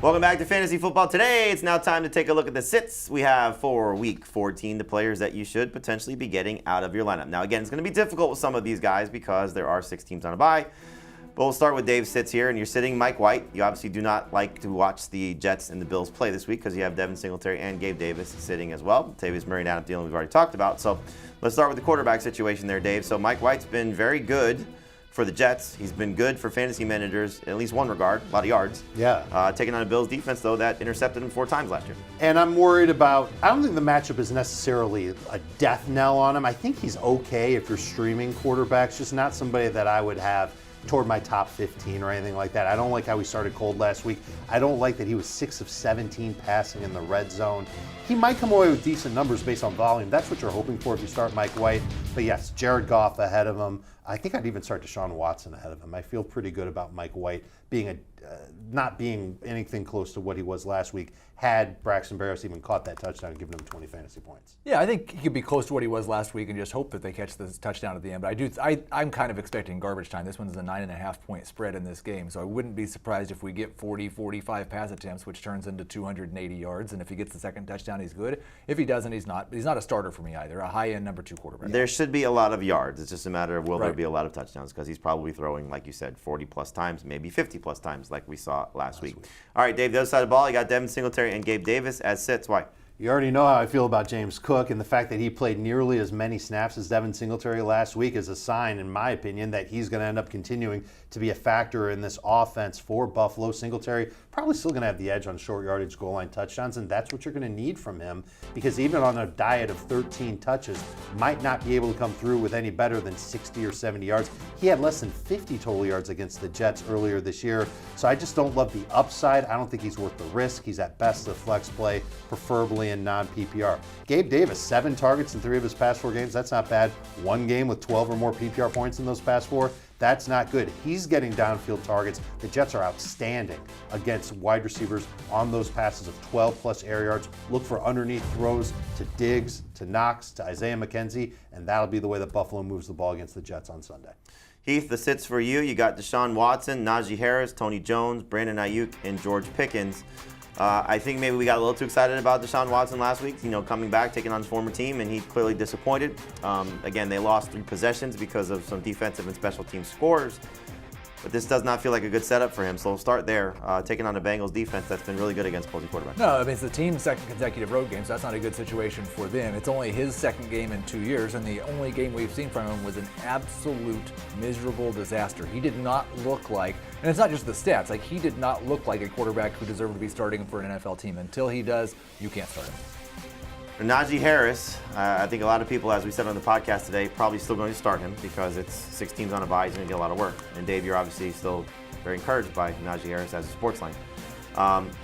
Welcome back to Fantasy Football Today. It's now time to take a look at the sits we have for Week 14, the players that you should potentially be getting out of your lineup. Now, again, it's going to be difficult with some of these guys because there are 6 teams on a bye. But we'll start with Dave's sits here, and you're sitting Mike White. You obviously do not like to watch the Jets and the Bills play this week because you have Devin Singletary and Gabe Davis sitting as well. Tavius Murray and Adam Thielen we've already talked about. So let's start with the quarterback situation there, Dave. So Mike White's been very good for the Jets. He's been good for fantasy managers in at least one regard, a lot of yards. Yeah. Taking on a Bills defense, though, that intercepted him 4 times last year. And I'm worried about, I don't think the matchup is necessarily a death knell on him. I think he's okay if you're streaming quarterbacks, just not somebody that I would have toward my top 15 or anything like that. I don't like how he started cold last week. I don't like that he was 6 of 17 passing in the red zone. He might come away with decent numbers based on volume. That's what you're hoping for if you start Mike White. But yes, Jared Goff ahead of him. I think I'd even start Deshaun Watson ahead of him. I feel pretty good about Mike White being not being anything close to what he was last week had Braxton Berrios even caught that touchdown and given him 20 fantasy points. Yeah, I think he could be close to what he was last week and just hope that they catch this touchdown at the end. But I'm kind of expecting garbage time. This one's a 9.5-point spread in this game, so I wouldn't be surprised if we get 40, 45 pass attempts, which turns into 280 yards. And if he gets the second touchdown, he's good. If he doesn't, he's not. But he's not a starter for me either, a high-end number 2 quarterback. There should be a lot of yards. It's just a matter of will there be a lot of touchdowns because he's probably throwing, like you said, 40-plus times, maybe 50-plus times like we saw last week. All right, Dave, the other side of the ball, you got Devin Singletary and Gabe Davis as sits. Why? You already know how I feel about James Cook, and the fact that he played nearly as many snaps as Devin Singletary last week is a sign, in my opinion, that he's going to end up continuing to be a factor in this offense for Buffalo. Singletary probably still going to have the edge on short yardage goal line touchdowns, and that's what you're going to need from him because even on a diet of 13 touches, might not be able to come through with any better than 60 or 70 yards. He had less than 50 total yards against the Jets earlier this year, so I just don't love the upside. I don't think he's worth the risk. He's at best a flex play, preferably in non-PPR. Gabe Davis, 7 targets in 3 of his past 4 games. That's not bad. 1 game with 12 or more PPR points in those past 4. That's not good. He's getting downfield targets. The Jets are outstanding against wide receivers on those passes of 12-plus air yards. Look for underneath throws to Diggs, to Knox, to Isaiah McKenzie, and that'll be the way that Buffalo moves the ball against the Jets on Sunday. Heath, the sits for you. You got Deshaun Watson, Naji Harris, Tony Jones, Brandon Ayuk, and George Pickens. I think maybe we got a little too excited about Deshaun Watson last week, coming back, taking on his former team, and he clearly disappointed. Again, they lost 3 possessions because of some defensive and special team scores. But this does not feel like a good setup for him, so we'll start there, taking on the Bengals defense that's been really good against opposing quarterbacks. No, I mean, it's the team's second consecutive road game, so that's not a good situation for them. It's only his second game in 2 years, and the only game we've seen from him was an absolute miserable disaster. He did not look like, and it's not just the stats, like he did not look like a quarterback who deserved to be starting for an NFL team. Until he does, you can't start him. Naji Harris, I think a lot of people, as we said on the podcast today, probably still going to start him because it's 6 teams on a bye. He's going to get a lot of work. And Dave, you're obviously still very encouraged by Naji Harris as a sports line.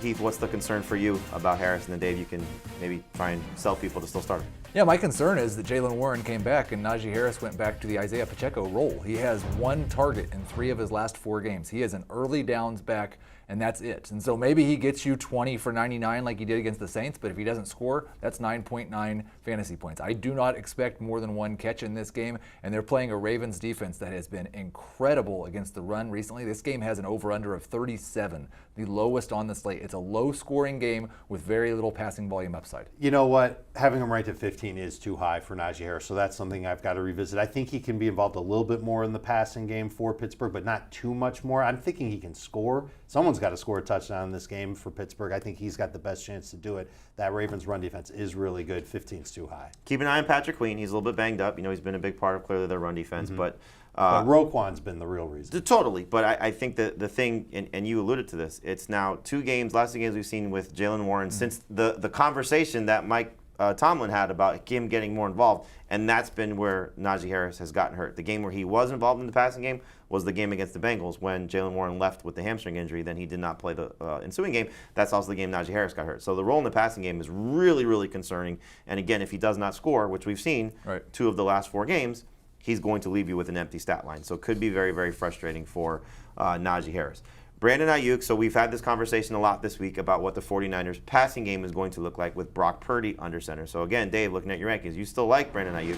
Heath, what's the concern for you about Harris? And then Dave, you can maybe try and sell people to still start him. Yeah, my concern is that Jalen Warren came back and Naji Harris went back to the Isaiah Pacheco role. He has 1 target in 3 of his last 4 games. He is an early downs back, and that's it. And so maybe he gets you 20 for 99 like he did against the Saints, but if he doesn't score, that's 9.9 fantasy points. I do not expect more than 1 catch in this game, and they're playing a Ravens defense that has been incredible against the run recently. This game has an over-under of 37, the lowest on the slate. It's a low-scoring game with very little passing volume upside. You know what? Having him ranked at 15 is too high for Naji Harris, so that's something I've got to revisit. I think he can be involved a little bit more in the passing game for Pittsburgh, but not too much more. I'm thinking he can score. Someone's got to score a touchdown in this game for Pittsburgh. I think he's got the best chance to do it. That Ravens run defense is really good. 15's too high. Keep an eye on Patrick Queen. He's a little bit banged up. He's been a big part of clearly their run defense, but Roquan's been the real reason. Totally, but I think that the thing, and you alluded to this, it's now 2 games, last 2 games we've seen with Jalen Warren since the conversation that Mike Tomlin had about him getting more involved, and that's been where Naji Harris has gotten hurt. The game where he was involved in the passing game was the game against the Bengals when Jalen Warren left with the hamstring injury. Then he did not play the ensuing game. That's also the game Naji Harris got hurt. So the role in the passing game is really, really concerning. And again, if he does not score, which we've seen 2 of the last 4 games, he's going to leave you with an empty stat line. So it could be very, very frustrating for Naji Harris. Brandon Ayuk, so we've had this conversation a lot this week about what the 49ers passing game is going to look like with Brock Purdy under center. So again, Dave, looking at your rankings, you still like Brandon Ayuk.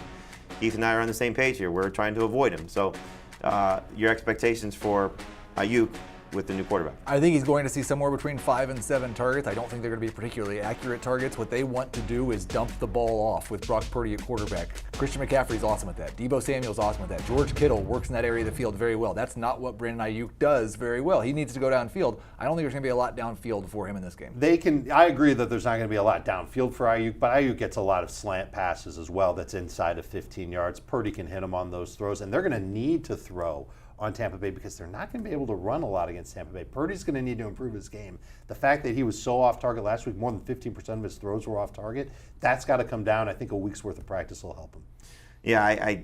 Heath and I are on the same page here. We're trying to avoid him. So your expectations for Ayuk with the new quarterback? I think he's going to see somewhere between 5 and 7 targets. I don't think they're going to be particularly accurate targets. What they want to do is dump the ball off with Brock Purdy at quarterback. Christian McCaffrey's awesome at that. Deebo Samuel's awesome at that. George Kittle works in that area of the field very well. That's not what Brandon Ayuk does very well. He needs to go downfield. I don't think there's going to be a lot downfield for him in this game. I agree that there's not going to be a lot downfield for Ayuk, but Ayuk gets a lot of slant passes as well that's inside of 15 yards. Purdy can hit him on those throws, and they're going to need to throw on Tampa Bay because they're not going to be able to run a lot against Tampa Bay. Purdy's going to need to improve his game. The fact that he was so off target last week, more than 15% of his throws were off target, that's got to come down. I think a week's worth of practice will help him. Yeah,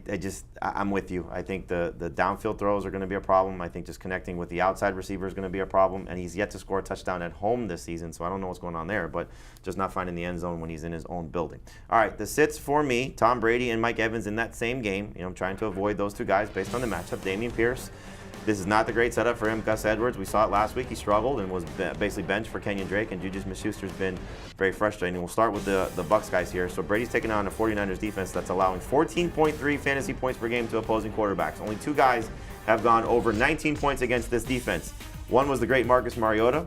I'm with you. I think the downfield throws are going to be a problem. I think just connecting with the outside receiver is going to be a problem. And he's yet to score a touchdown at home this season, so I don't know what's going on there, but just not finding the end zone when he's in his own building. All right, the sits for me, Tom Brady and Mike Evans in that same game. I'm trying to avoid those two guys based on the matchup. Dameon Pierce, this is not the great setup for him. Gus Edwards, we saw it last week. He struggled and was basically benched for Kenyon Drake, and Juju Smith-Schuster's been very frustrating. We'll start with the Bucs guys here. So Brady's taking on a 49ers defense that's allowing 14.3 fantasy points per game to opposing quarterbacks. Only 2 guys have gone over 19 points against this defense. One was the great Marcus Mariota.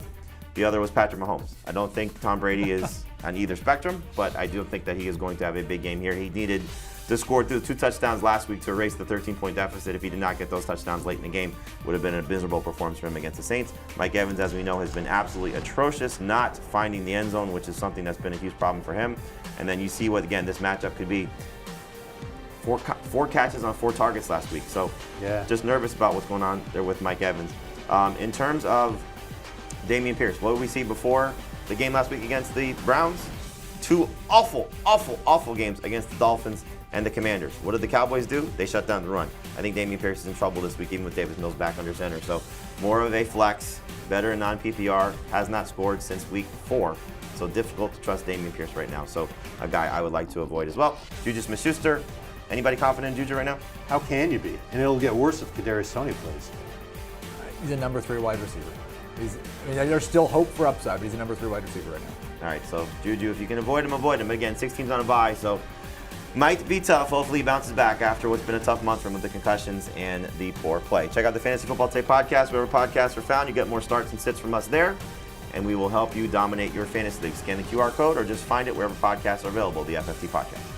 The other was Patrick Mahomes. I don't think Tom Brady is on either spectrum, but I do think that he is going to have a big game here. He needed to score 2 touchdowns last week to erase the 13-point deficit. If he did not get those touchdowns late in the game, would have been a miserable performance for him against the Saints. Mike Evans, as we know, has been absolutely atrocious, not finding the end zone, which is something that's been a huge problem for him. And then you see what, again, this matchup could be. 4 catches on 4 targets last week. So just nervous about what's going on there with Mike Evans. In terms of Dameon Pierce, what did we see before the game last week against the Browns? 2 awful games against the Dolphins and the Commanders. What did the Cowboys do? They shut down the run. I think Dameon Pierce is in trouble this week, even with Davis Mills back under center. So more of a flex, better in non-PPR, has not scored since week 4. So difficult to trust Dameon Pierce right now. So a guy I would like to avoid as well. Juju Smith-Schuster. Anybody confident in Juju right now? How can you be? And it'll get worse if Kadarius Toney plays. He's a number 3 wide receiver. There's still hope for upside, but he's a number 3 wide receiver right now. All right, so Juju, if you can avoid him, avoid him. But again, 6 teams on a bye, so might be tough. Hopefully he bounces back after what's been a tough month for him with the concussions and the poor play. Check out the Fantasy Football Tape podcast. Wherever podcasts are found, you get more starts and sits from us there, and we will help you dominate your fantasy league. Scan the QR code or just find it wherever podcasts are available, the FFT Podcast.